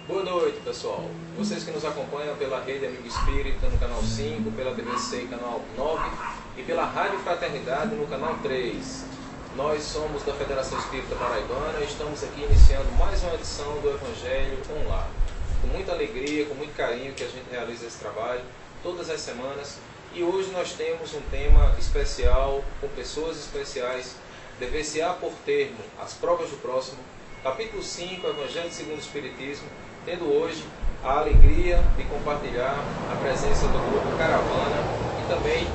Boa noite, pessoal. Vocês que nos acompanham pela Rede Amigo Espírita no canal 5, pela TVC canal 9 e pela Rádio Fraternidade no canal 3. Nós somos da Federação Espírita Paraibana e estamos aqui iniciando mais uma edição do Evangelho Online. Com muita alegria, com muito carinho que a gente realiza esse trabalho todas as semanas. E hoje nós temos um tema especial, com pessoas especiais, dever-se-á por termo as provas do próximo, capítulo 5, Evangelho segundo o Espiritismo, tendo hoje a alegria de compartilhar a presença do grupo Caravana e também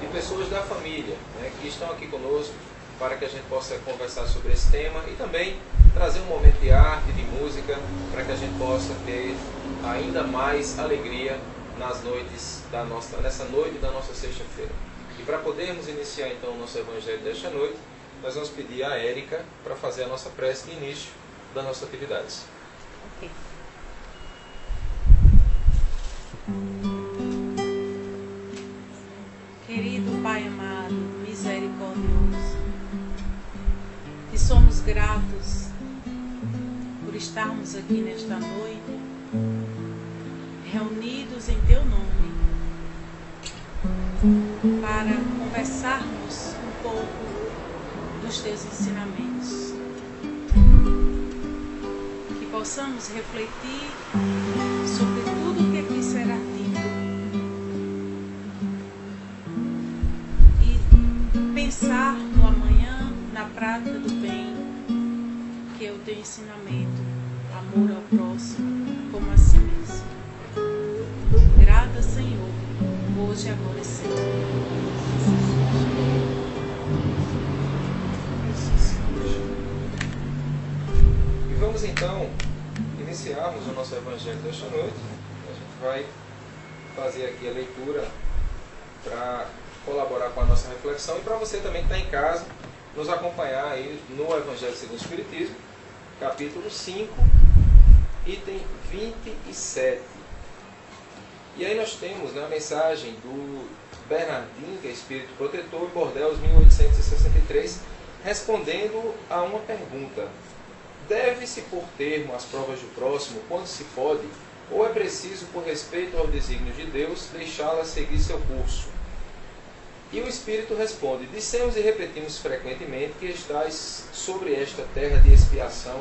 de pessoas da família, que estão aqui conosco para que a gente possa conversar sobre esse tema e também trazer um momento de arte, de música, para que a gente possa ter ainda mais alegria nessa noite da nossa sexta-feira. E para podermos iniciar então o nosso Evangelho desta noite, nós vamos pedir a Érica para fazer a nossa prece de início das nossas atividades. Ok. Querido Pai amado, misericordioso, te somos gratos por estarmos aqui nesta noite, reunidos em Teu nome, para conversarmos um pouco dos Teus ensinamentos. Que possamos refletir sobre tudo o que aqui será dito e pensar no amanhã, na prática do bem, que é o Teu ensinamento, amor ao próximo, como a si mesmo. Grata, Senhor, hoje, agora e sempre. E vamos então iniciarmos o nosso Evangelho desta noite. A gente vai fazer aqui a leitura para colaborar com a nossa reflexão e para você também que está em casa nos acompanhar aí no Evangelho segundo o Espiritismo, capítulo 5, item 27. E aí nós temos a mensagem do Bernardinho, que é espírito protetor, em Bordeaux, 1863, respondendo a uma pergunta: deve-se pôr termo às provas do próximo quando se pode, ou é preciso, por respeito ao desígnio de Deus, deixá-la seguir seu curso? E o Espírito responde: dissemos e repetimos frequentemente que estáis sobre esta terra de expiação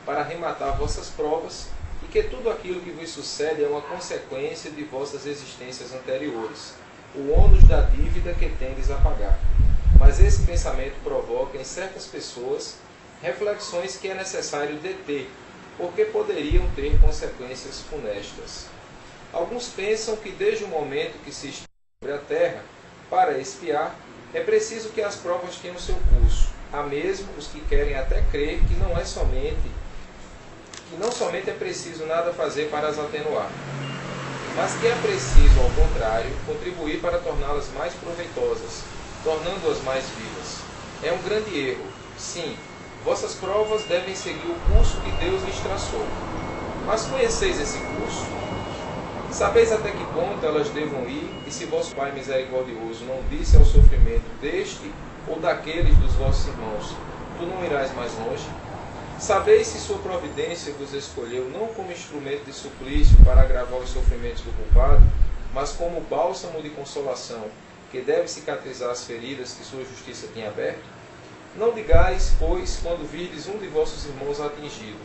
para arrematar vossas provas, e que tudo aquilo que vos sucede é uma consequência de vossas existências anteriores, o ônus da dívida que tendes a pagar. Mas esse pensamento provoca em certas pessoas reflexões que é necessário deter, porque poderiam ter consequências funestas. Alguns pensam que desde o momento que se está sobre a terra, para expiar, é preciso que as provas tenham seu curso. Há mesmo os que querem até crer que não somente é preciso nada fazer para as atenuar, mas que é preciso, ao contrário, contribuir para torná-las mais proveitosas, tornando-as mais vivas. É um grande erro. Sim, vossas provas devem seguir o curso que Deus lhes traçou. Mas conheceis esse curso? Sabeis até que ponto elas devam ir, e se vosso Pai misericordioso não disse ao sofrimento deste ou daqueles dos vossos irmãos: tu não irás mais longe? Sabeis se sua providência vos escolheu não como instrumento de suplício para agravar os sofrimentos do culpado, mas como bálsamo de consolação, que deve cicatrizar as feridas que sua justiça tinha aberto? Não digais, pois, quando virdes um de vossos irmãos atingido: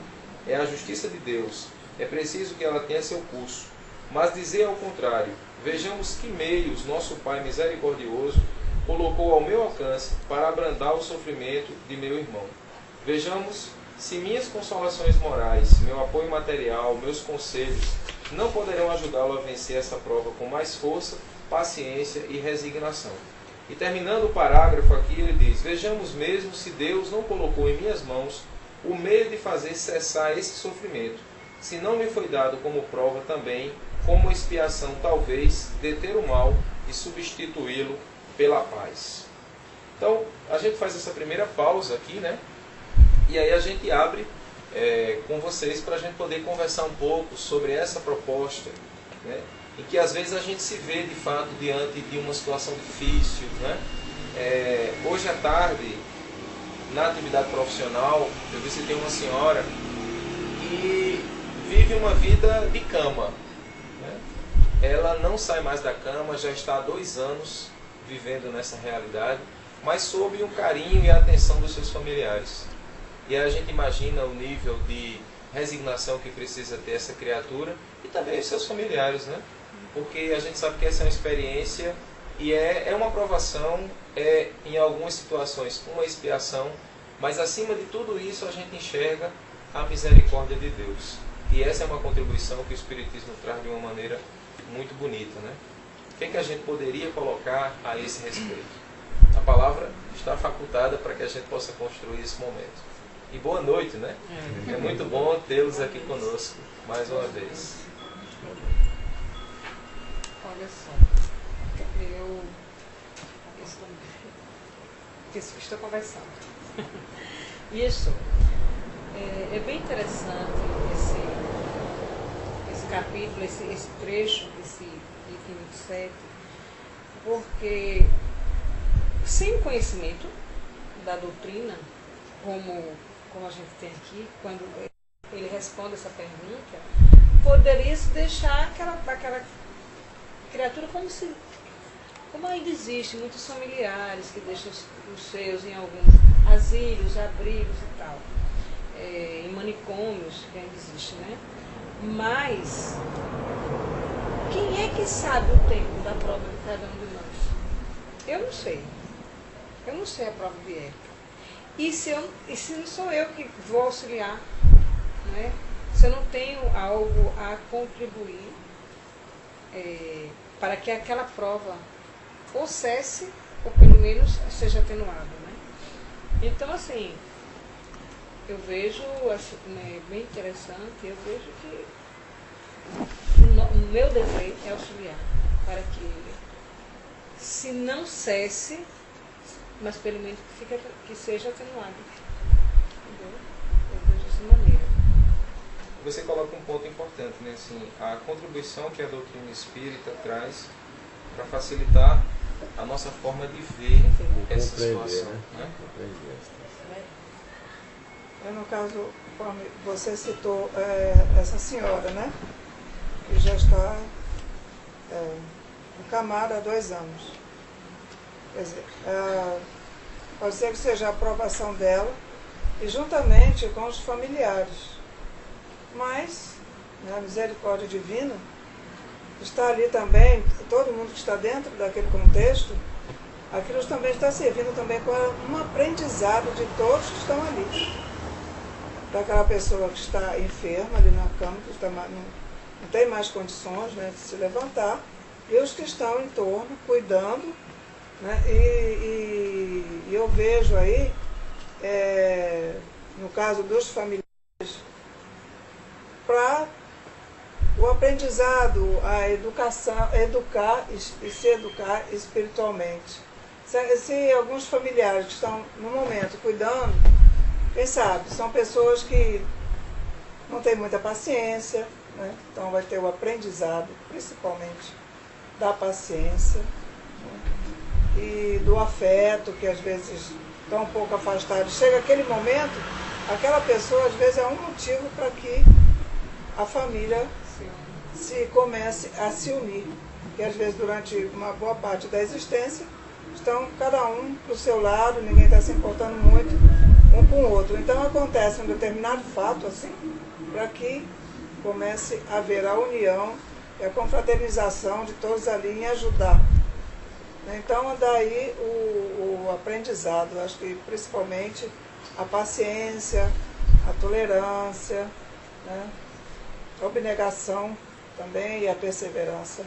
é a justiça de Deus, é preciso que ela tenha seu curso. Mas dizei ao contrário: vejamos que meios nosso Pai misericordioso colocou ao meu alcance para abrandar o sofrimento de meu irmão. Vejamos se minhas consolações morais, meu apoio material, meus conselhos não poderão ajudá-lo a vencer essa prova com mais força, paciência e resignação. E terminando o parágrafo aqui, ele diz: vejamos mesmo se Deus não colocou em minhas mãos o meio de fazer cessar esse sofrimento, se não me foi dado como prova também, como expiação talvez, deter o mal e substituí-lo pela paz. Então, a gente faz essa primeira pausa aqui, e aí a gente abre com vocês para a gente poder conversar um pouco sobre essa proposta, em que às vezes a gente se vê de fato diante de uma situação difícil. Hoje à tarde, na atividade profissional, eu visitei uma senhora que vive vive uma vida de cama, né? Ela não sai mais da cama, já está há 2 anos vivendo nessa realidade, mas sob um carinho e a atenção dos seus familiares. E aí a gente imagina o nível de resignação que precisa ter essa criatura e também os seus familiares, né? Porque a gente sabe que essa é uma experiência e é uma provação, é em algumas situações uma expiação, mas acima de tudo isso a gente enxerga a misericórdia de Deus. E essa é uma contribuição que o Espiritismo traz de uma maneira muito bonita, né? O que a gente poderia colocar a esse respeito? A palavra está facultada para que a gente possa construir esse momento. E boa noite, né? É muito bom tê-los aqui conosco mais uma vez. Olha só, eu estou conversando. Isso é bem interessante esse capítulo, esse trecho, esse item 27, porque sem o conhecimento da doutrina, como a gente tem aqui, quando ele responde essa pergunta, poderia se deixar aquela criatura como ainda existe, muitos familiares que deixam os seus em alguns asilos, abrigos e tal, em manicômios, que ainda existe, né? Mas quem é que sabe o tempo da prova de cada um de nós? Eu não sei. Eu não sei a prova de época. E se não sou eu que vou auxiliar, né? Se eu não tenho algo a contribuir para que aquela prova ou cesse, ou pelo menos seja atenuada, né? Então, assim, eu vejo, assim, né, bem interessante, eu vejo que o meu dever é auxiliar, para que, se não cesse, mas pelo menos que seja atenuado. Entendeu? Eu vejo dessa maneira. Você coloca um ponto importante, né? Assim, a contribuição que a doutrina espírita traz para facilitar a nossa forma de ver essa situação. Né? No caso, você citou essa senhora, né? Que já está acamada há 2 anos. Quer dizer, pode ser que seja a aprovação dela e juntamente com os familiares. Mas, né, a misericórdia divina está ali também, todo mundo que está dentro daquele contexto, aquilo também está servindo também para um aprendizado de todos que estão ali. Daquela pessoa que está enferma ali na cama, que está, não tem mais condições, né, de se levantar, e os que estão em torno, cuidando, né, e eu vejo aí, no caso dos familiares, para o aprendizado, a educação, educar e se educar espiritualmente. Se alguns familiares que estão no momento cuidando, quem sabe, são pessoas que não têm muita paciência, né? Então vai ter o aprendizado, principalmente da paciência, né? E do afeto, que às vezes estão um pouco afastados. Chega aquele momento, aquela pessoa às vezes é um motivo para que a família se comece a se unir, que às vezes durante uma boa parte da existência estão cada um para o seu lado, ninguém está se importando muito um com o outro. Então acontece um determinado fato assim, para que comece a haver a união e a confraternização de todos ali em ajudar. Então daí o aprendizado, acho que principalmente a paciência, a tolerância, né? A abnegação também e a perseverança.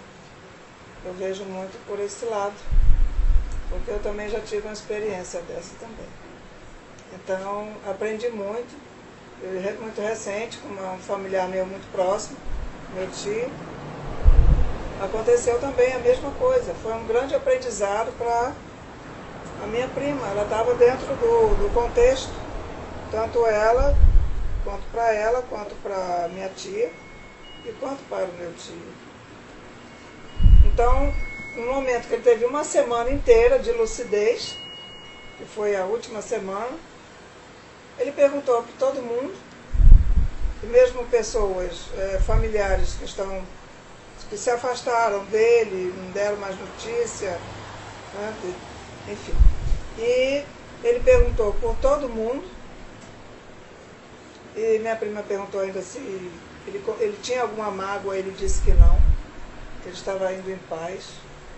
Eu vejo muito por esse lado, porque eu também já tive uma experiência dessa também. Então, aprendi muito, muito recente, com um familiar meu muito próximo, meu tio. Aconteceu também a mesma coisa, foi um grande aprendizado para a minha prima. Ela estava dentro do contexto, tanto ela, quanto para minha tia, e quanto para o meu tio. Então, no momento que ele teve uma semana inteira de lucidez, que foi a última semana, ele perguntou para todo mundo, e mesmo pessoas, familiares que se afastaram dele, não deram mais notícia, né? Enfim. E ele perguntou por todo mundo, e minha prima perguntou ainda se ele tinha alguma mágoa, ele disse que não, que ele estava indo em paz.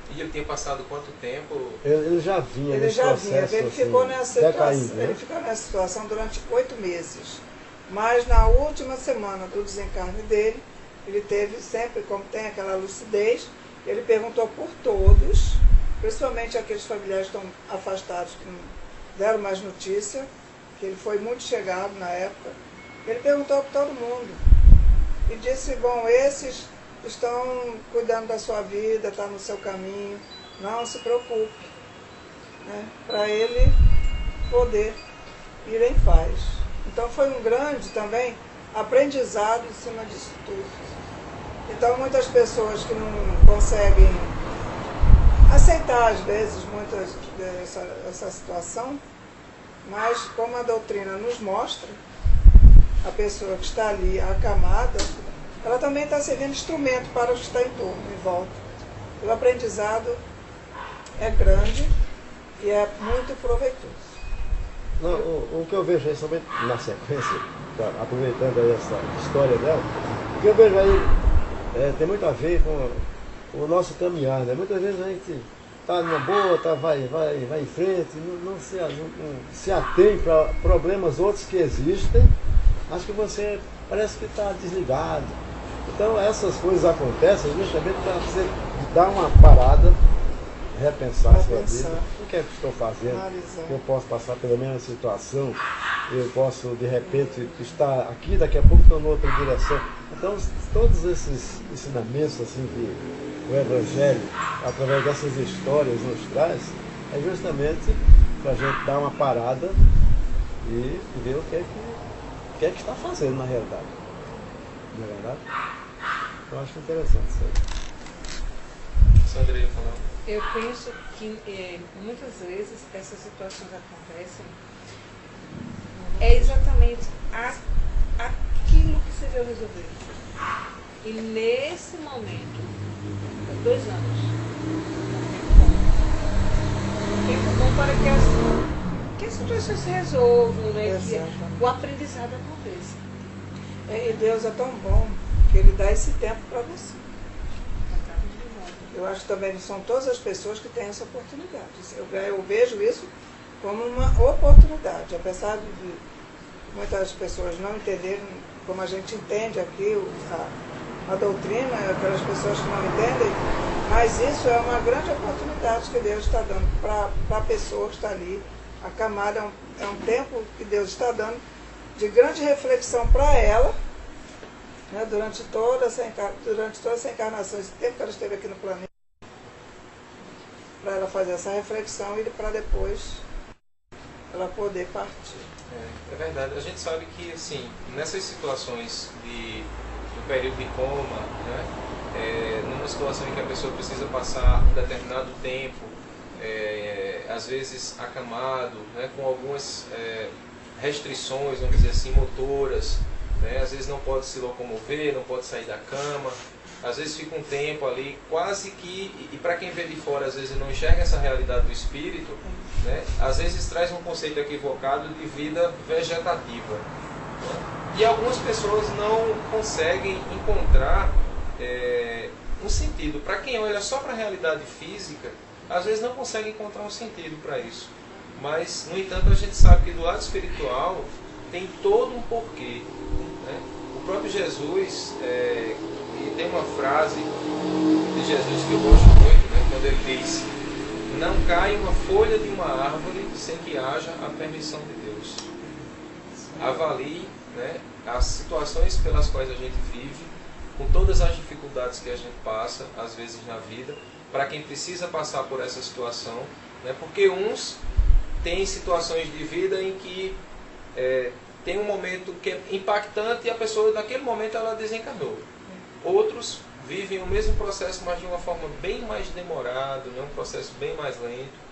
E ele tinha passado quanto tempo? Ele já vinha Ele nesse já processo, vinha, ele assim, ficou nessa situação, decaindo, né? ele ficou nessa situação durante 8 meses. Mas na última semana do desencarne dele, ele teve sempre, como tem aquela lucidez, ele perguntou por todos, principalmente aqueles familiares que estão afastados, que não deram mais notícia, que ele foi muito chegado na época. Ele perguntou para todo mundo e disse, bom, esses estão cuidando da sua vida, está no seu caminho, não se preocupe, né? Para ele poder ir em paz. Então foi um grande também aprendizado em cima disso tudo. Então muitas pessoas que não conseguem aceitar às vezes muitas essa situação, mas como a doutrina nos mostra, a pessoa que está ali acamada, ela também está servindo instrumento para o que está em torno, em volta. O aprendizado é grande e é muito proveitoso. Não, o que eu vejo aí, somente na sequência, aproveitando aí essa história dela, o que eu vejo aí tem muito a ver com o nosso caminhar, né? Muitas vezes a gente está numa boa, vai em frente, não se atém para problemas outros que existem, acho que você parece que está desligado. Então essas coisas acontecem justamente para você dar uma parada, repensar a sua vida. O que é que estou fazendo? Analisar. Eu posso passar pela mesma situação, eu posso de repente estar aqui, daqui a pouco estou em outra direção. Então todos esses ensinamentos assim, que o Evangelho, através dessas histórias, nos traz, é justamente para a gente dar uma parada e ver o que é que está fazendo na realidade. Não é verdade? Eu acho interessante isso aí. Sandra ia falar. Eu penso que muitas vezes essas situações acontecem exatamente aquilo que se veio resolver. E nesse momento, 2 anos, tempo bom para que as situações se resolvam, né? Que o aprendizado aconteça. E Deus é tão bom que Ele dá esse tempo para você. Eu acho também que são todas as pessoas que têm essa oportunidade. Eu vejo isso como uma oportunidade, apesar de muitas pessoas não entenderem como a gente entende aqui a doutrina, aquelas pessoas que não entendem, mas isso é uma grande oportunidade que Deus está dando para a pessoa que está ali acamada. É um tempo que Deus está dando de grande reflexão para ela, né, durante toda essa encarnação, esse tempo que ela esteve aqui no planeta, para ela fazer essa reflexão e para depois ela poder partir. É verdade. A gente sabe que, assim, nessas situações do período de coma, né, numa situação em que a pessoa precisa passar um determinado tempo, às vezes acamado, né, com algumas restrições, vamos dizer assim, motoras, né, às vezes não pode se locomover, não pode sair da cama, às vezes fica um tempo ali, quase que, e para quem vê de fora, às vezes não enxerga essa realidade do espírito, né, às vezes traz um conceito equivocado de vida vegetativa. Né? E algumas pessoas não conseguem encontrar um sentido. Para quem olha só para a realidade física, às vezes não consegue encontrar um sentido para isso. Mas, no entanto, a gente sabe que do lado espiritual tem todo um porquê. Né? O próprio Jesus, e tem uma frase de Jesus que eu gosto muito, né, quando ele diz: não cai uma folha de uma árvore sem que haja a permissão de Deus. Avalie, né, as situações pelas quais a gente vive, com todas as dificuldades que a gente passa, às vezes na vida, para quem precisa passar por essa situação, né, porque uns têm situações de vida em que tem um momento que é impactante e a pessoa naquele momento ela desencarnou. Outros vivem o mesmo processo, mas de uma forma bem mais demorada, né, um processo bem mais lento.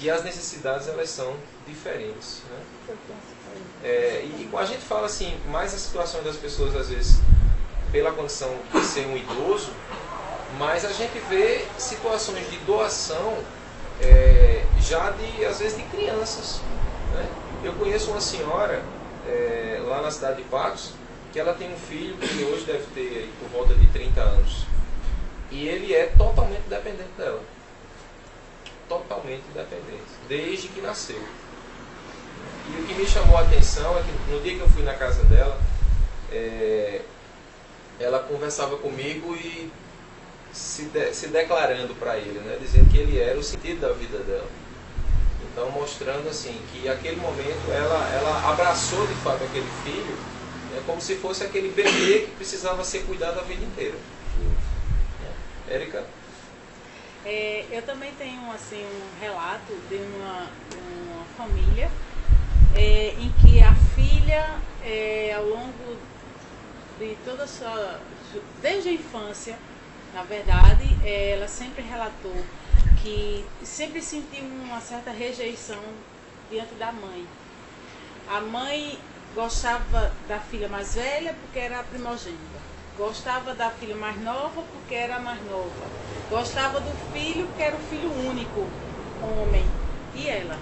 e as necessidades elas são diferentes, né? E a gente fala assim, mais a situação das pessoas às vezes pela condição de ser um idoso, mas a gente vê situações de doação já de, às vezes, de crianças, né? Eu conheço uma senhora lá na cidade de Patos, que ela tem um filho que hoje deve ter aí, por volta de 30 anos. E ele é totalmente dependente dela. Totalmente dependente, desde que nasceu. E o que me chamou a atenção é que no dia que eu fui na casa dela, ela conversava comigo e se declarando para ele, né, dizendo que ele era o sentido da vida dela. Então mostrando assim que aquele momento ela abraçou de fato aquele filho, como se fosse aquele bebê que precisava ser cuidado a vida inteira. Érica? Eu também tenho assim, um relato de uma família em que a filha, ao longo de toda a sua... desde a infância, na verdade, ela sempre relatou que sempre sentiu uma certa rejeição diante da mãe. A mãe gostava da filha mais velha porque era a primogênita. Gostava da filha mais nova porque era a mais nova. Gostava do filho porque era o filho único, homem. E ela?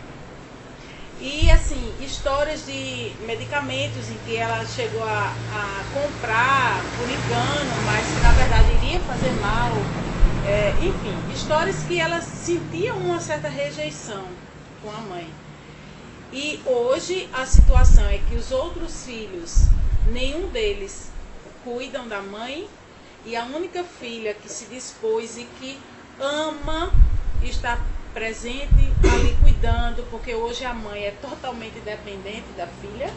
E assim, histórias de medicamentos em que ela chegou a comprar por engano, mas que na verdade iria fazer mal. Enfim, histórias que ela sentia uma certa rejeição com a mãe. E hoje a situação é que os outros filhos, nenhum deles cuidam da mãe, e a única filha que se dispôs e que ama estar presente ali cuidando, porque hoje a mãe é totalmente dependente da filha,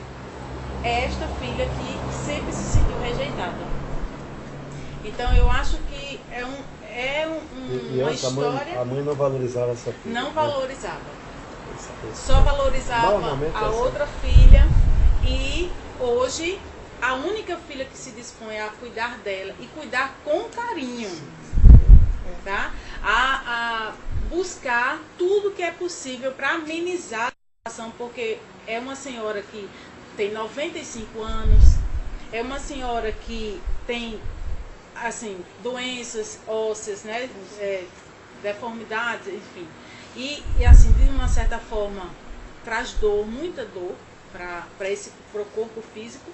é esta filha que sempre se sentiu rejeitada. Então eu acho que uma história... A mãe não valorizava essa filha. Não valorizava. Só valorizava a assim. outra filha, e hoje a única filha que se dispõe a cuidar dela e cuidar com carinho, tá? A buscar tudo que é possível para amenizar a situação, porque é uma senhora que tem 95 anos, é uma senhora que tem assim, doenças ósseas, né? Deformidades, enfim. E assim, de uma certa forma, traz dor, muita dor para o corpo físico,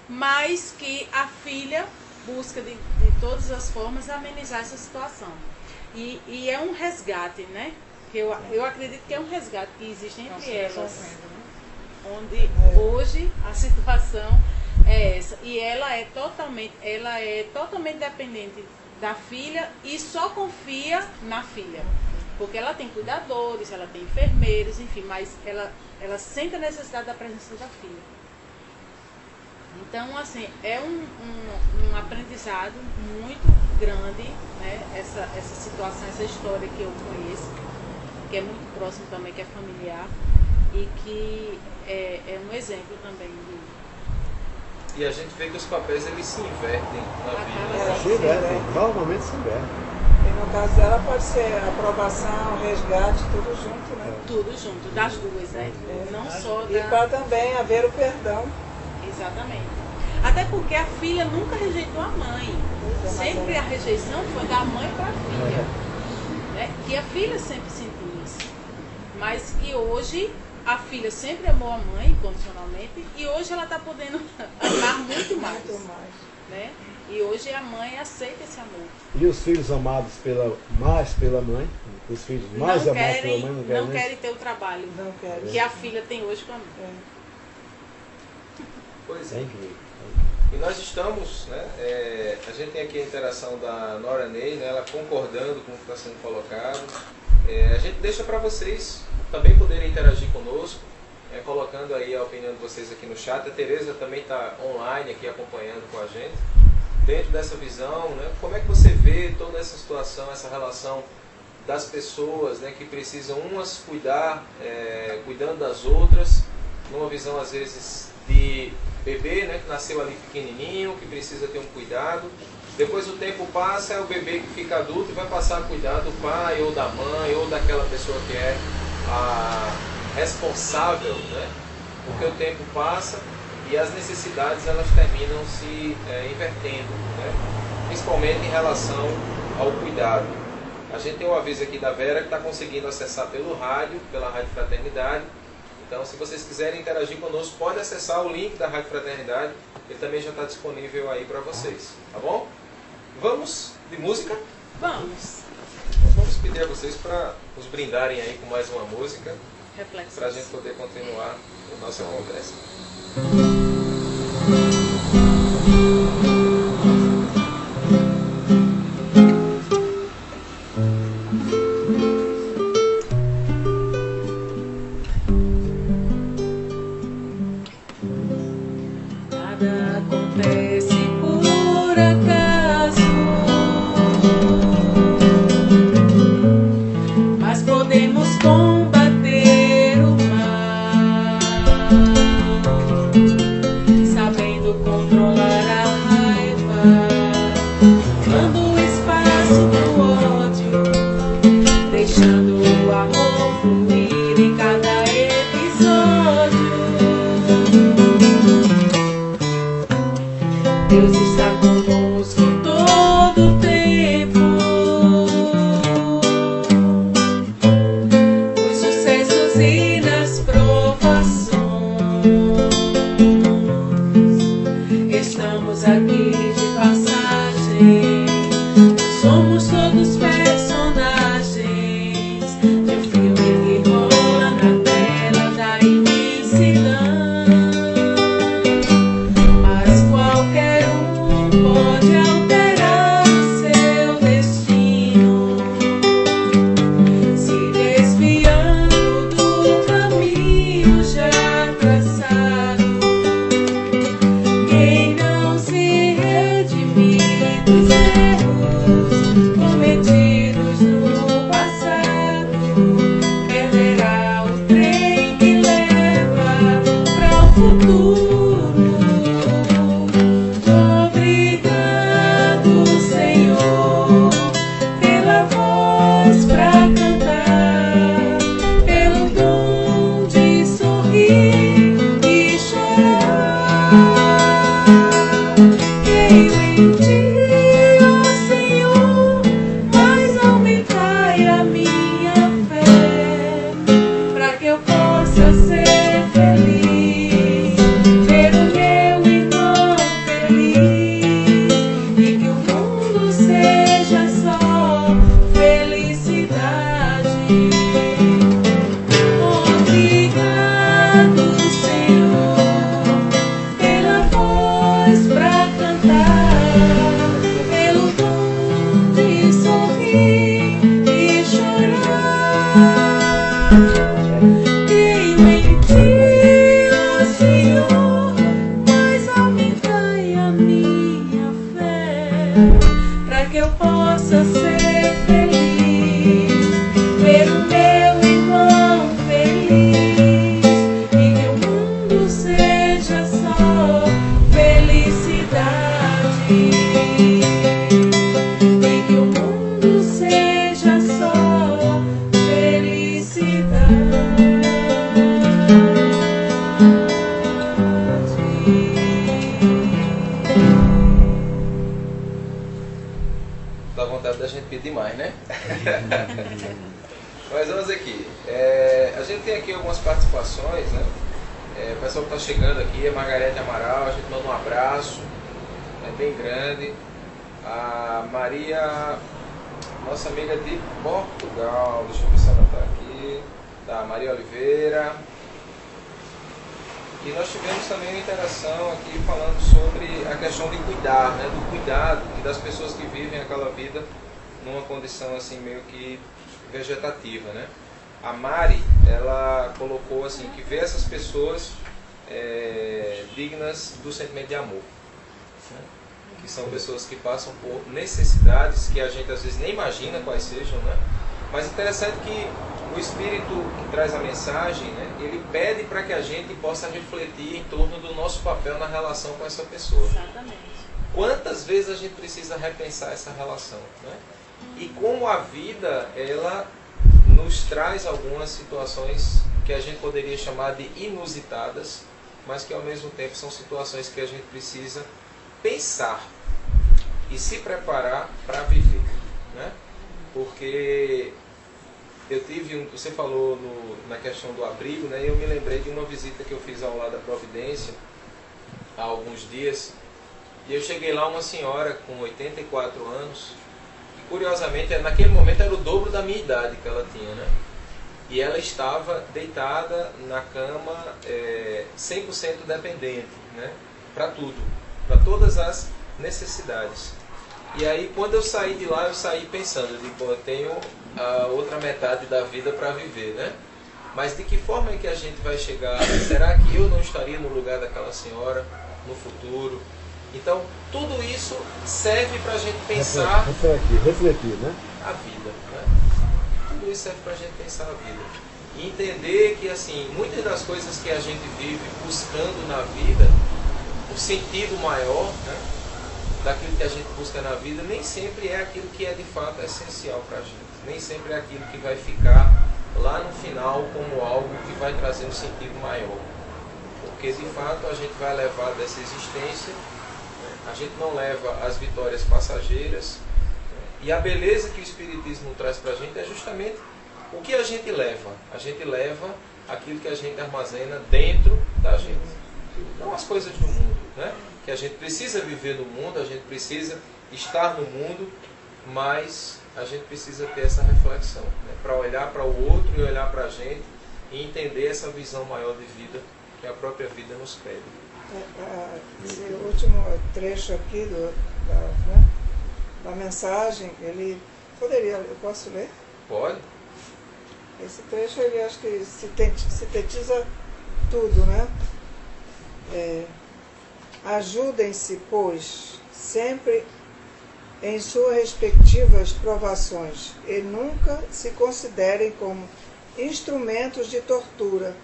mas que a filha busca de todas as formas amenizar essa situação. E é um resgate, né? Que eu acredito que é um resgate que existe entre elas, onde hoje a situação é essa. E ela é totalmente dependente da filha e só confia na filha. Porque ela tem cuidadores, ela tem enfermeiros, enfim, mas ela sente a necessidade da presença da filha. Então, assim, é um aprendizado muito grande, né? Essa situação, essa história que eu conheço, que é muito próximo também, que é familiar, e que é um exemplo também de... E a gente vê que os papéis eles se invertem na vida. Se invertem, normalmente se invertem. E no caso dela pode ser aprovação, resgate, tudo junto, né? Tudo junto, das duas, né? Não só E da... para também haver o perdão. Exatamente. Até porque a filha nunca rejeitou a mãe. Sempre a rejeição foi da mãe para a filha. Né? Que a filha sempre sentiu isso. Mas que hoje a filha sempre amou a mãe incondicionalmente, e hoje ela está podendo amar muito mais. Né? E hoje a mãe aceita esse amor. E os filhos amados mais pela mãe, os filhos mais amados pela mãe não querem ter o trabalho que a filha tem hoje com a mãe. Pois é. E nós estamos, né, a gente tem aqui a interação da Nora Ney, né, ela concordando com o que está sendo colocado. A gente deixa para vocês também poderem interagir conosco, colocando aí a opinião de vocês aqui no chat. A Tereza também está online aqui acompanhando com a gente. Dentro dessa visão, né, como é que você vê toda essa situação, essa relação das pessoas, né, que precisam umas cuidar, cuidando das outras, numa visão às vezes de bebê, né, que nasceu ali pequenininho, que precisa ter um cuidado. Depois o tempo passa, é o bebê que fica adulto e vai passar a cuidar do pai ou da mãe ou daquela pessoa que é responsável, né? Porque o tempo passa e as necessidades elas terminam se invertendo, né? Principalmente em relação ao cuidado. A gente tem um aviso aqui da Vera que está conseguindo acessar pelo rádio, pela Rádio Fraternidade. Então, se vocês quiserem interagir conosco, pode acessar o link da Rádio Fraternidade. Ele também já está disponível aí para vocês, tá bom? Vamos de música? Vamos. Nós vamos pedir a vocês para nos brindarem aí com mais uma música, Reflexões. para a gente poder continuar a nossa conversa. Nada acontece por acaso, mas podemos combater o mal, sabendo controlar a raiva, dando espaço pro ódio, deixando o amor fluir em cada episódio. Deus está conosco todo o tempo. Nos sucessos e nas provações, estamos aqui de passagem. Somos todos personagens de um filme que rola na tela da imensidão. Mas qualquer pode alterar seu destino, se desviando do caminho já traçado. Quem não se redimir dos erros cometidos no passado, perderá o trem que leva para o futuro. Dá vontade da gente pedir mais, né? Mas vamos aqui. A gente tem aqui algumas participações, né? O pessoal que está chegando aqui é Margarete Amaral, a gente manda um abraço, é bem grande. A Maria, nossa amiga de Portugal, deixa eu ver se ela está aqui. Tá, Maria Oliveira. E nós tivemos também uma interação aqui falando sobre a questão de cuidar, né? Do cuidado e das pessoas que vivem aquela vida numa condição assim meio que vegetativa, né? A Mari, ela colocou assim que vê essas pessoas dignas do sentimento de amor, né? Que são pessoas que passam por necessidades que a gente às vezes nem imagina quais sejam, né? Mas interessante que o Espírito que traz a mensagem, né, ele pede para que a gente possa refletir em torno do nosso papel na relação com essa pessoa. Exatamente. Quantas vezes a gente precisa repensar essa relação, né? E como a vida, ela nos traz algumas situações que a gente poderia chamar de inusitadas, mas que ao mesmo tempo são situações que a gente precisa pensar e se preparar para viver, né? Porque eu tive, você falou na questão do abrigo, né? Eu me lembrei de uma visita que eu fiz ao Lar da Providência há alguns dias, e eu cheguei lá, uma senhora com 84 anos, e curiosamente naquele momento era o dobro da minha idade que ela tinha, né? E ela estava deitada na cama 100% dependente, né? Para tudo, para todas as necessidades. E aí, quando eu saí de lá, eu saí pensando, eu tenho a outra metade da vida para viver, né? Mas de que forma é que a gente vai chegar? Será que eu não estaria no lugar daquela senhora no futuro? Então, tudo isso serve para a gente pensar refletir, né? a vida, né? Tudo isso serve para a gente pensar a vida. E entender que, assim, muitas das coisas que a gente vive buscando na vida, o sentido maior, né, daquilo que a gente busca na vida, nem sempre é aquilo que é de fato essencial para a gente. Nem sempre é aquilo que vai ficar lá no final como algo que vai trazer um sentido maior. Porque de fato a gente vai levar dessa existência, né, a gente não leva as vitórias passageiras, né, e a beleza que o Espiritismo traz para a gente é justamente o que a gente leva. A gente leva aquilo que a gente armazena dentro da gente. Não as coisas do mundo, né? Que a gente precisa viver no mundo, a gente precisa estar no mundo, mas a gente precisa ter essa reflexão, né? Para olhar para o outro e olhar para a gente e entender essa visão maior de vida que a própria vida nos pede. Esse último trecho aqui da mensagem, ele poderia, eu posso ler? Pode? Esse trecho, ele acho que sintetiza tudo, né? Ajudem-se, pois, sempre em suas respectivas provações e nunca se considerem como instrumentos de tortura.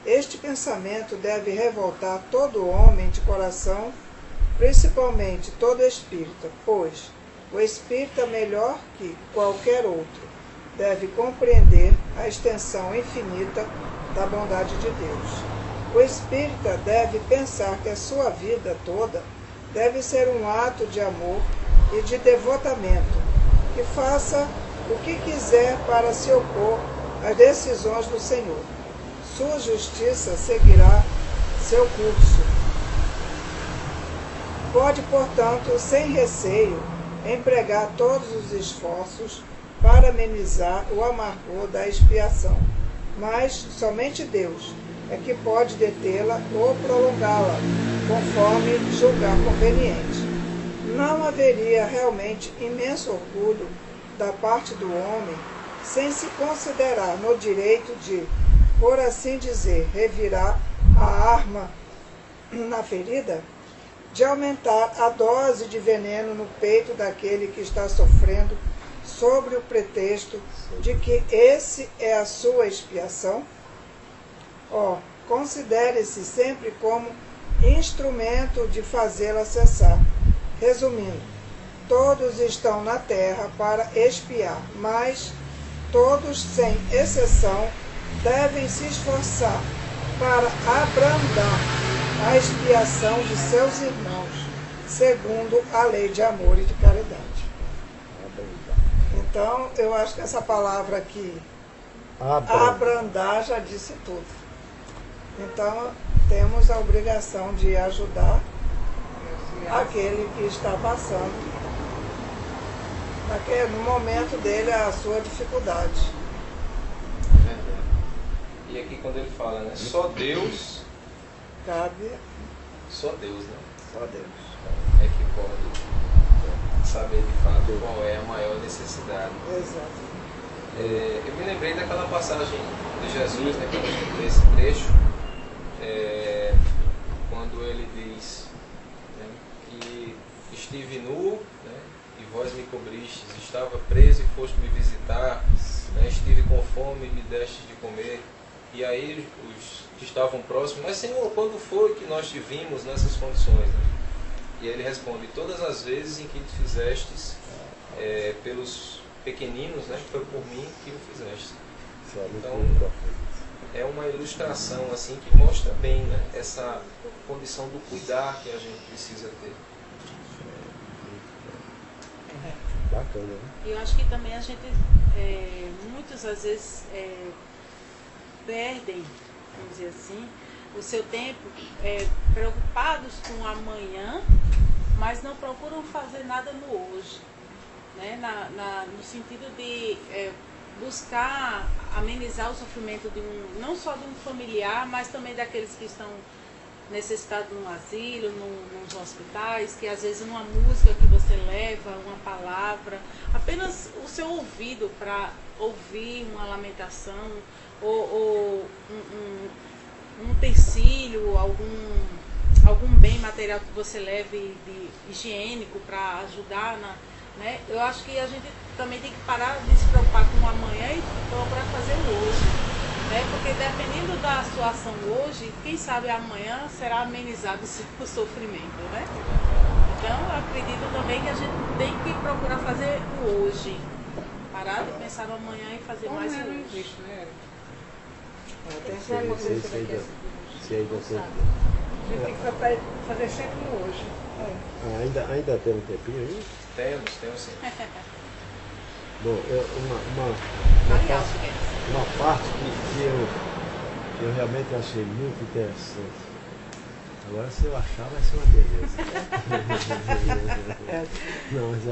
Este pensamento deve revoltar todo homem de coração, principalmente todo espírita, pois o espírita, melhor que qualquer outro, deve compreender a extensão infinita da bondade de Deus. O espírita deve pensar que a sua vida toda deve ser um ato de amor e de devotamento, que faça o que quiser para se opor às decisões do Senhor. Sua justiça seguirá seu curso. Pode, portanto, sem receio, empregar todos os esforços para amenizar o amargor da expiação, mas somente Deus é que pode detê-la ou prolongá-la, conforme julgar conveniente. Não haveria realmente imenso orgulho da parte do homem sem se considerar no direito de, por assim dizer, revirar a arma na ferida, de aumentar a dose de veneno no peito daquele que está sofrendo, sobre o pretexto de que esse é a sua expiação? Considere-se sempre como instrumento de fazê-la cessar. Resumindo, todos estão na terra para expiar, mas todos, sem exceção, devem se esforçar para abrandar a expiação de seus irmãos, segundo a lei de amor e de caridade. Então, eu acho que essa palavra aqui, abrandar, já disse tudo. Então, temos a obrigação de ajudar aquele que está passando, no momento dele, a sua dificuldade. E aqui quando ele fala, né? Só Deus... Cabe... Só Deus, né? Só Deus. É que pode saber de fato qual é a maior necessidade. Exato. Eu me lembrei daquela passagem de Jesus, né, quando a gente lê esse trecho, quando ele diz, né, que estive nu, né, e vós me cobristes, estava preso e foste me visitar, né, estive com fome e me destes de comer. E aí os que estavam próximos, mas Senhor, quando foi que nós te vimos nessas condições? Né? E ele responde, todas as vezes em que te fizestes pelos pequeninos, né, foi por mim que o fizeste. Isso é Então, muito importante. é uma ilustração assim que mostra bem, né, essa condição do cuidar que a gente precisa ter. Bacana, né? E eu acho que também a gente, muitas às vezes, perdem, vamos dizer assim, o seu tempo preocupados com o amanhã, mas não procuram fazer nada no hoje, né? No sentido de buscar amenizar o sofrimento de não só de um familiar, mas também daqueles que estão necessitados num asilo, nos hospitais, que às vezes uma música que você leva, uma palavra, apenas o seu ouvido para ouvir uma lamentação, ou um utensílio, algum bem material que você leve de higiênico para ajudar né? Eu acho que a gente também tem que parar de se preocupar com o amanhã e procurar fazer o hoje, né? Porque dependendo da situação hoje, quem sabe amanhã será amenizado o sofrimento, né? Então eu acredito também que a gente tem que procurar fazer o hoje, parar de pensar no amanhã e fazer mais o não hoje. existe, né? Tem que Sei, acontecer sei daqui a da- 5 minutos. sei da- A gente tem que fazer sempre no hoje. Ainda tem um tempinho aí? Temos sim. Bom, uma parte que eu realmente achei muito interessante. Agora, se eu achar, vai ser uma beleza. Não, mas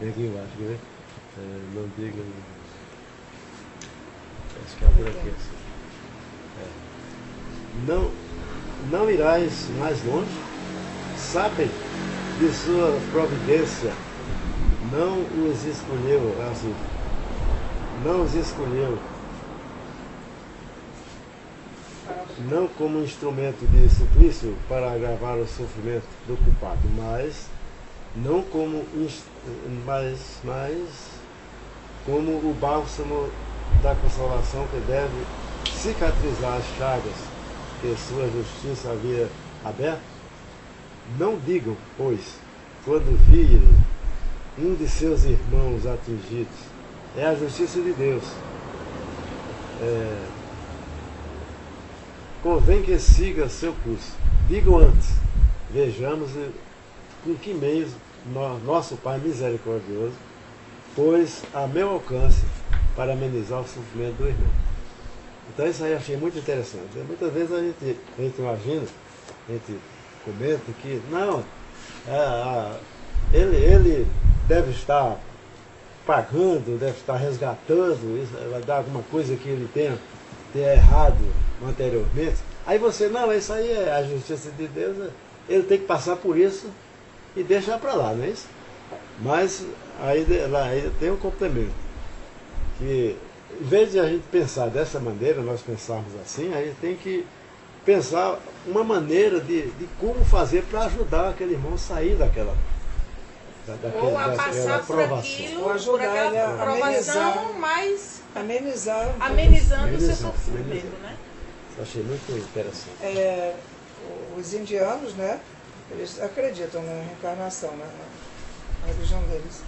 vem aqui embaixo, quer ver? Não diga. Acho que é por aqui. Assim. Não irás mais longe, sabem de sua providência, não os escolheu, assim, não os escolheu, não como instrumento de suplício para agravar o sofrimento do culpado, mas não como mas como o bálsamo da consolação que deve cicatrizar as chagas que sua justiça havia aberto. Não digam, pois, quando virem um de seus irmãos atingidos, é a justiça de Deus. Convém que siga seu curso. Digam antes, vejamos com que meios nosso Pai misericordioso pôs a meu alcance para amenizar o sofrimento do irmão. Então isso aí eu achei muito interessante. Muitas vezes a gente imagina, a gente comenta que não, ele deve estar pagando, deve estar resgatando, isso vai dar alguma coisa que ele tenha errado anteriormente. Aí você, não, isso aí é a justiça de Deus, ele tem que passar por isso e deixar para lá, não é isso? Mas aí tem um complemento, que em vez de a gente pensar dessa maneira, nós pensarmos assim, a gente tem que pensar uma maneira de como fazer para ajudar aquele irmão a sair daquela Ou a passar por aquilo, por aquela provação, mas amenizando o seu sofrimento, né? Eu achei muito interessante. Os indianos, né, eles acreditam na reencarnação, né, na religião deles.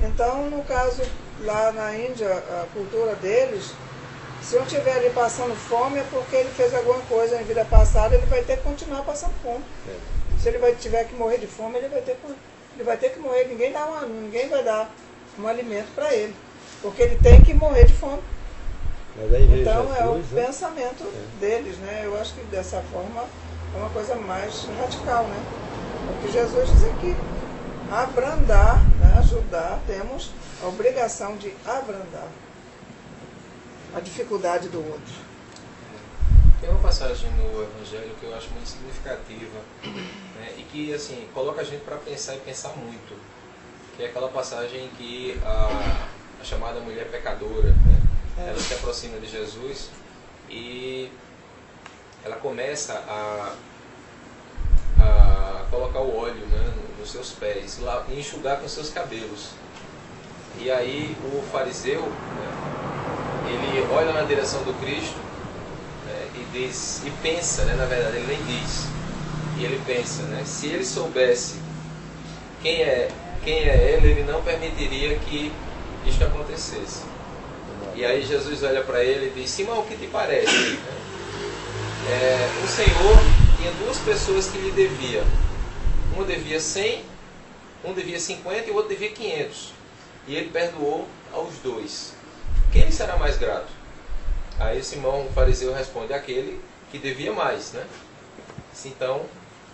Então, no caso, lá na Índia, a cultura deles, se um estiver ali passando fome é porque ele fez alguma coisa em vida passada, ele vai ter que continuar passando fome. Se ele tiver que morrer de fome, ele vai ter que morrer, ninguém vai dar um alimento para ele, porque ele tem que morrer de fome. Então Jesus, é o pensamento deles, né? Eu acho que dessa forma é uma coisa mais radical, né? O que Jesus diz aqui, abrandar, né? Ajudar, temos a obrigação de abrandar a dificuldade do outro. Tem uma passagem no Evangelho que eu acho muito significativa, né, e que assim coloca a gente para pensar e pensar muito, que é aquela passagem em que a chamada mulher pecadora, né, ela se aproxima de Jesus e ela começa a colocar o óleo, né, nos seus pés e enxugar com seus cabelos. E aí o fariseu, né, ele olha na direção do Cristo, né, e diz, e pensa, né, na verdade ele nem diz, e ele pensa, né, se ele soubesse quem é ele não permitiria que isto acontecesse. E aí Jesus olha para ele e diz: Simão, o que te parece? O Senhor tinha duas pessoas que lhe deviam. Um devia 100, um devia 50 e o outro devia 500. E ele perdoou aos dois. Quem lhe será mais grato? Aí Simão, o fariseu, responde: aquele que devia mais, né? Então,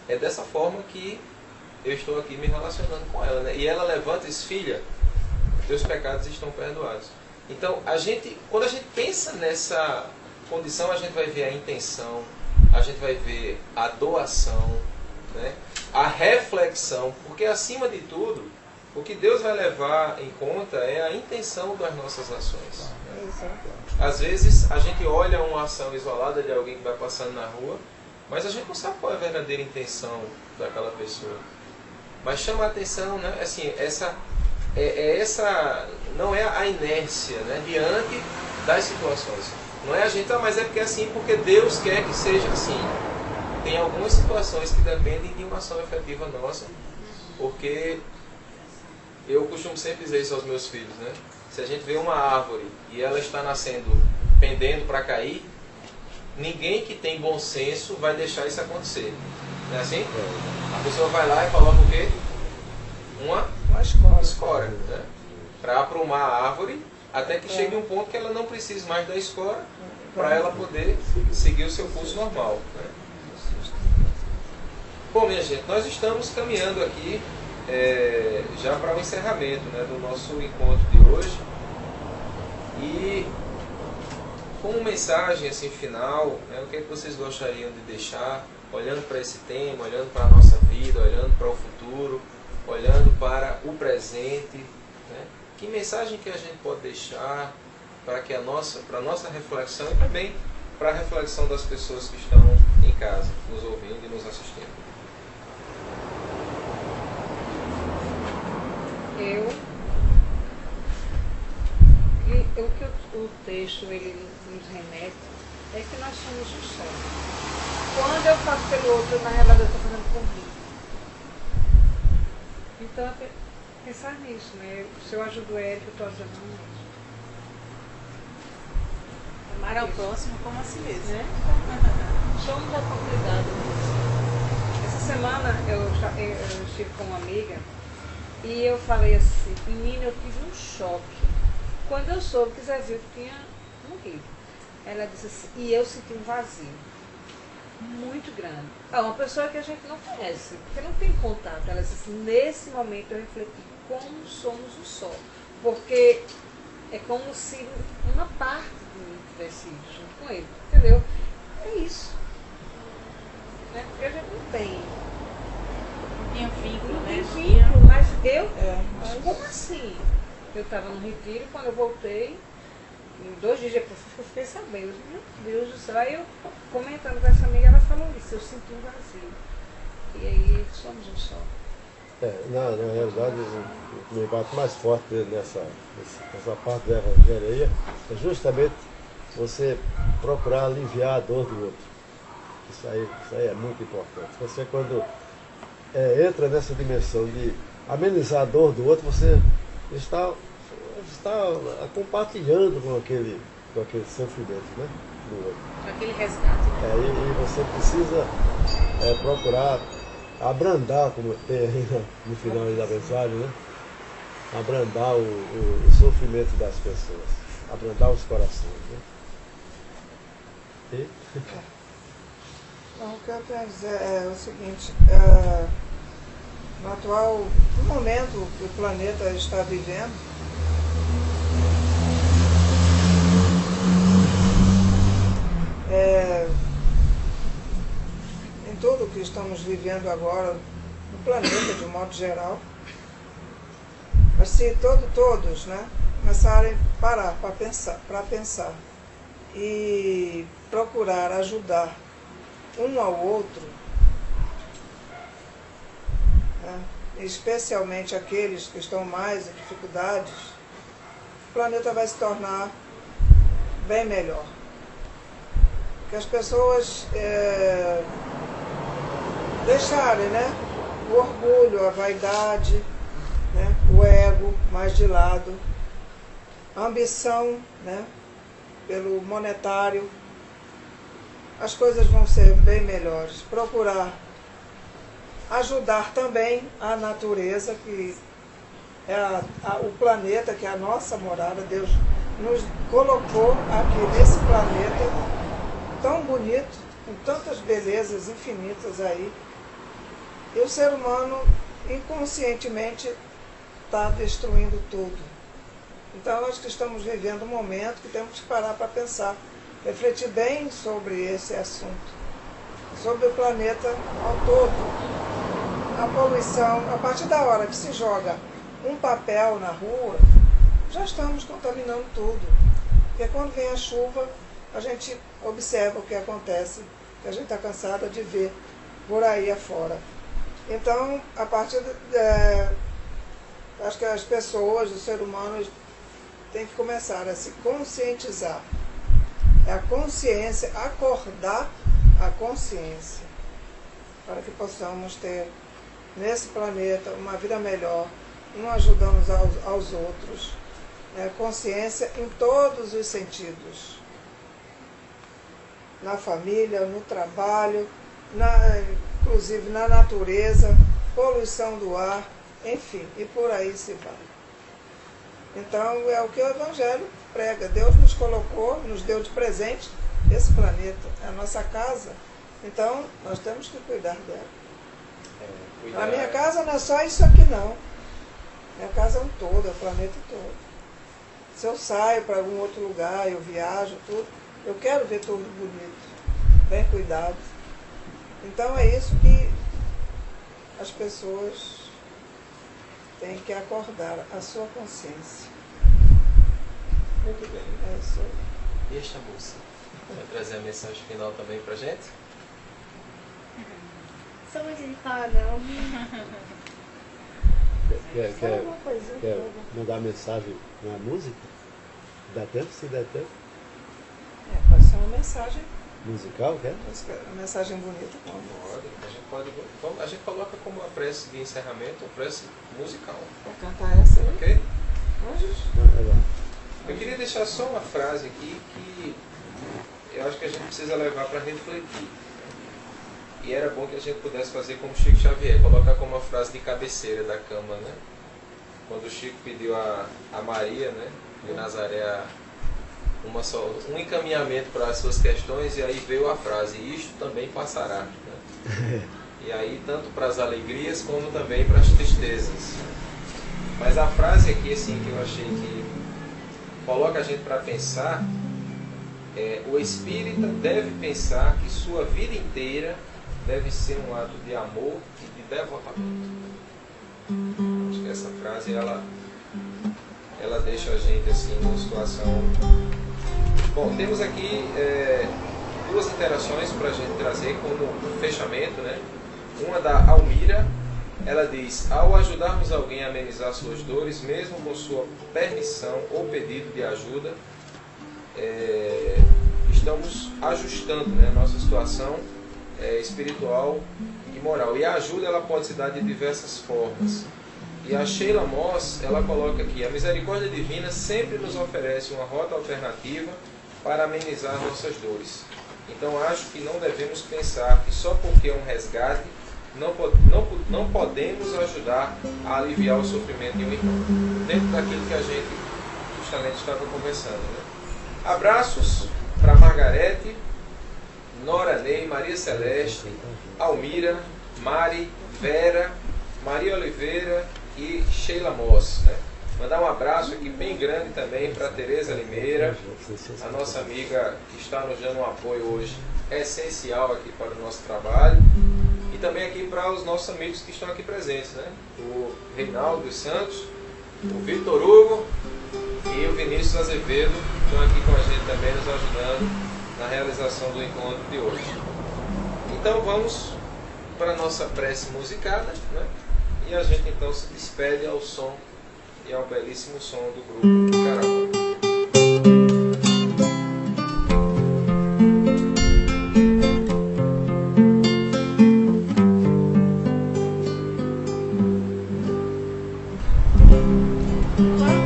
é dessa forma que eu estou aqui me relacionando com ela, né? E ela levanta e diz: filha, teus pecados estão perdoados. Então, quando a gente pensa nessa condição, a gente vai ver a intenção, a gente vai ver a doação, né? A reflexão, porque acima de tudo, o que Deus vai levar em conta é a intenção das nossas ações. Né? Às vezes a gente olha uma ação isolada de alguém que vai passando na rua, mas a gente não sabe qual é a verdadeira intenção daquela pessoa. Mas chama a atenção, né? Assim, essa não é a inércia, né? Diante das situações. Não é a gente, mas é porque é assim, porque Deus quer que seja assim. Tem algumas situações que dependem de uma ação efetiva nossa, porque eu costumo sempre dizer isso aos meus filhos, né? Se a gente vê uma árvore e ela está nascendo, pendendo para cair, ninguém que tem bom senso vai deixar isso acontecer. Não é assim? A pessoa vai lá e coloca o quê? Uma escora, né? Para aprumar a árvore, até que chegue um ponto que ela não precise mais da escora, para ela poder seguir o seu curso normal, né? Bom, minha gente, nós estamos caminhando aqui já para o encerramento, né, do nosso encontro de hoje. E como mensagem assim, final, né, o que é que vocês gostariam de deixar, olhando para esse tema, olhando para a nossa vida, olhando para o futuro, olhando para o presente, né? Que mensagem que a gente pode deixar para a nossa reflexão e também para a reflexão das pessoas que estão em casa, nos ouvindo e nos assistindo? O que o texto ele nos remete é que nós somos um só. Quando eu faço pelo outro, na realidade eu estou fazendo comigo. Então, é pensar nisso, né? Se eu ajudo ele, eu estou ajudando ele. Amar ao próximo como a si mesmo. Né? Somos a comunidade. Essa semana eu estive com uma amiga e eu falei assim: menina, eu tive um choque quando eu soube que Zé Vilco tinha morrido. Ela disse assim, e eu senti um vazio muito grande. Uma pessoa que a gente não conhece, porque não tem contato. Ela disse assim, nesse momento eu refleti como somos um só. Porque é como se uma parte de mim tivesse ido junto com ele. Entendeu? É isso. Né? Porque a gente não tem. Não tinha vínculo, Não né? tem vínculo, mas mas como assim? Eu estava no retiro, quando eu voltei, em 2 dias depois eu fiquei sabendo, meu Deus do céu. Aí eu, comentando com essa amiga, ela falou isso, eu senti um vazio. E aí somos um só. Na realidade, o que me bate mais forte nessa parte da evangelho é justamente você procurar aliviar a dor do outro. Isso aí é muito importante. Você, quando entra nessa dimensão de amenizar a dor do outro, você está compartilhando com aquele sofrimento, né, do outro. Aquele resgate. E você precisa procurar abrandar, como tem aí no final da mensagem, né? Abrandar o sofrimento das pessoas, abrandar os corações, né? Então, o que eu quero dizer é o seguinte, no momento que o planeta está vivendo, em tudo que estamos vivendo agora, no planeta de um modo geral, mas se todos, né, começarem a parar para pensar e procurar ajudar um ao outro, né, especialmente aqueles que estão mais em dificuldades, o planeta vai se tornar bem melhor. Que as pessoas deixarem, né, o orgulho, a vaidade, né, o ego mais de lado, ambição, né, pelo monetário, as coisas vão ser bem melhores. Procurar ajudar também a natureza, que é o planeta, que é a nossa morada. Deus nos colocou aqui nesse planeta tão bonito, com tantas belezas infinitas aí. E o ser humano inconscientemente está destruindo tudo. Então, nós que estamos vivendo um momento que temos que parar para pensar, refletir bem sobre esse assunto, sobre o planeta ao todo. A poluição, a partir da hora que se joga um papel na rua, já estamos contaminando tudo. Porque quando vem a chuva, a gente observa o que acontece, que a gente está cansada de ver por aí afora. Então, a partir acho que as pessoas, os seres humanos, têm que começar a se conscientizar. É a consciência, acordar a consciência, para que possamos ter nesse planeta uma vida melhor, um ajudando aos outros. Consciência em todos os sentidos. Na família, no trabalho, inclusive na natureza, poluição do ar, enfim, e por aí se vai. Então, é o que o Evangelho prega. Deus nos colocou, nos deu de presente esse planeta, é a nossa casa. Então, nós temos que cuidar dela. A minha casa não é só isso aqui, não. Minha casa é um todo, é o planeta todo. Se eu saio para algum outro lugar, eu viajo, tudo, eu quero ver tudo bonito, bem cuidado. Então, é isso que as pessoas têm que acordar, a sua consciência. Muito bem. É isso aí. E esta moça? Vai trazer a mensagem final também para a gente? Só muito de falar, não. Quer mandar mensagem na música? Dá tempo? Se der tempo? Pode ser uma mensagem. Musical, quer? Uma mensagem bonita. A gente coloca como a prece de encerramento, a prece musical. Para cantar essa aí. Ok? Anjos? Eu queria deixar só uma frase aqui que eu acho que a gente precisa levar para refletir. E era bom que a gente pudesse fazer como Chico Xavier, colocar como uma frase de cabeceira da cama, né? Quando o Chico pediu a Maria, né, de Nazaré, um encaminhamento para as suas questões, e aí veio a frase, isto também passará. Né? E aí, tanto para as alegrias, como também para as tristezas. Mas a frase aqui, assim, que eu achei que coloca a gente para pensar, o espírita deve pensar que sua vida inteira deve ser um ato de amor e de devotamento. Acho que essa frase, ela deixa a gente assim numa situação... Bom, temos aqui duas interações para a gente trazer como fechamento, né? Uma da Almira, ela diz: ao ajudarmos alguém a amenizar suas dores, mesmo com sua permissão ou pedido de ajuda, estamos ajustando, né, a nossa situação espiritual e moral. E a ajuda, ela pode se dar de diversas formas. E a Sheila Moss, ela coloca aqui: a misericórdia divina sempre nos oferece uma rota alternativa para amenizar nossas dores. Então acho que não devemos pensar que só porque é um resgate não podemos ajudar a aliviar o sofrimento de um irmão, dentro daquilo que a gente justamente estava conversando, né? Abraços para Margarete, Nora Ney, Maria Celeste, Almira, Mari, Vera, Maria Oliveira e Sheila Moss, né? Mandar um abraço aqui bem grande também para Tereza Limeira, a nossa amiga que está nos dando um apoio hoje essencial aqui para o nosso trabalho. E também aqui para os nossos amigos que estão aqui presentes, né? O Reinaldo dos Santos, o Vitor Hugo e o Vinícius Azevedo estão aqui com a gente também, nos ajudando na realização do encontro de hoje. Então vamos para a nossa prece musicada, né? E a gente então se despede ao som e ao belíssimo som do grupo Caracol.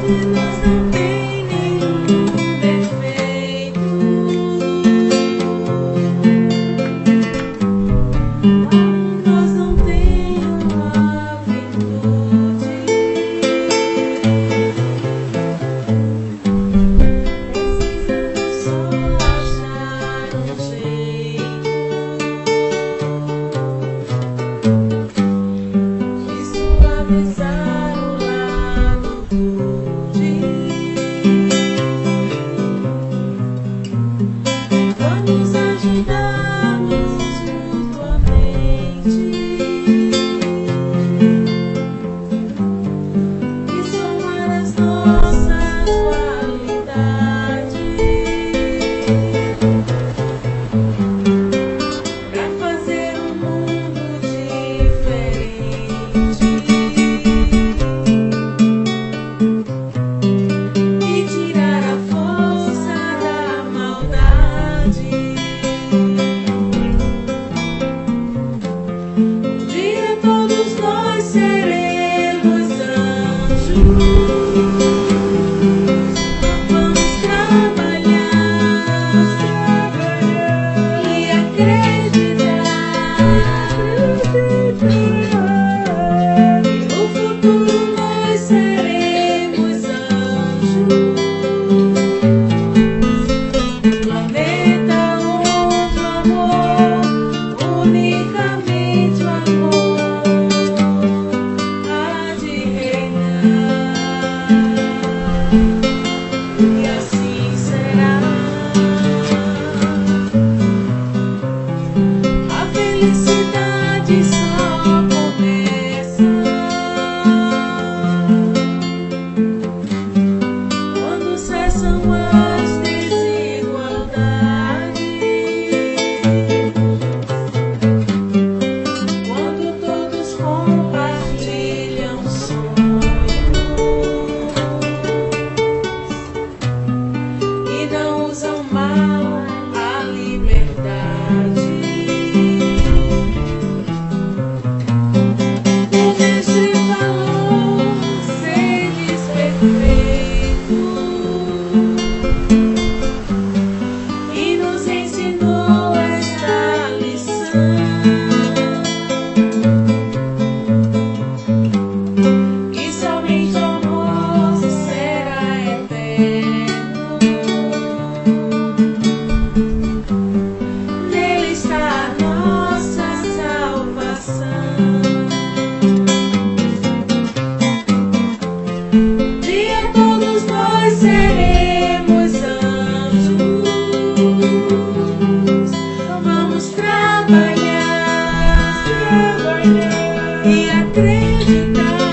Quando nós não tem ninguém Um dia todos nós seremos anjos. Vamos trabalhar e acreditar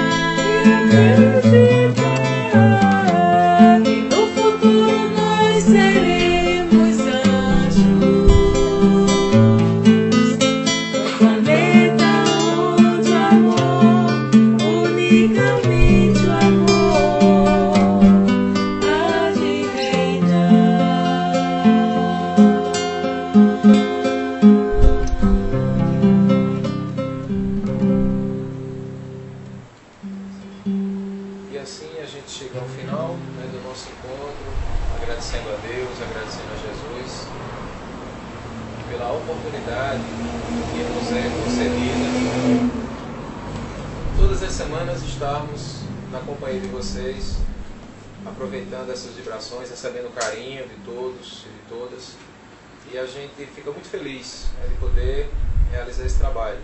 que no futuro nós seremos anjos. Um planeta onde o amor, unicamente o amor, há de E assim a gente chega ao final, né, do nosso encontro, agradecendo a Deus, agradecendo a Jesus pela oportunidade que nos é concedida todas as semanas estarmos na companhia de vocês, aproveitando essas vibrações, recebendo o carinho de todos e de todas. E a gente fica muito feliz, né, de poder realizar esse trabalho.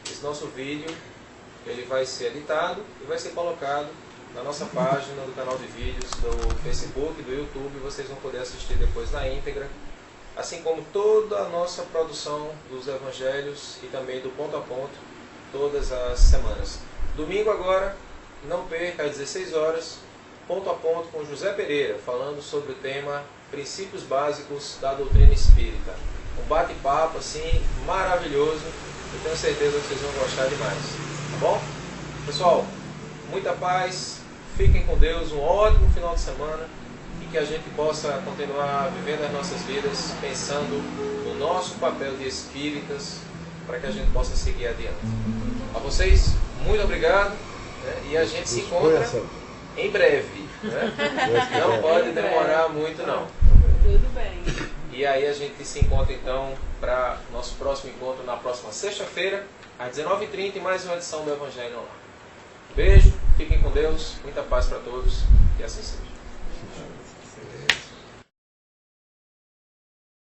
Esse nosso vídeo ele vai ser editado e vai ser colocado na nossa página do canal de vídeos do Facebook, do YouTube. Vocês vão poder assistir depois na íntegra, assim como toda a nossa produção dos evangelhos e também do ponto a ponto, todas as semanas. Domingo agora, não perca, às 16 horas, ponto a ponto com José Pereira, falando sobre o tema Princípios Básicos da Doutrina Espírita. Um bate-papo assim maravilhoso, eu tenho certeza que vocês vão gostar demais. Tá bom? Pessoal, muita paz, fiquem com Deus, um ótimo final de semana e que a gente possa continuar vivendo as nossas vidas pensando no nosso papel de espíritas para que a gente possa seguir adiante. A vocês, muito obrigado, né? E a gente se encontra em breve, né? Não pode demorar muito não. Tudo bem. E aí a gente se encontra então para nosso próximo encontro na próxima sexta-feira, às 19h30, e mais uma edição do Evangelho Online. Beijo, fiquem com Deus, muita paz para todos, e assim seja.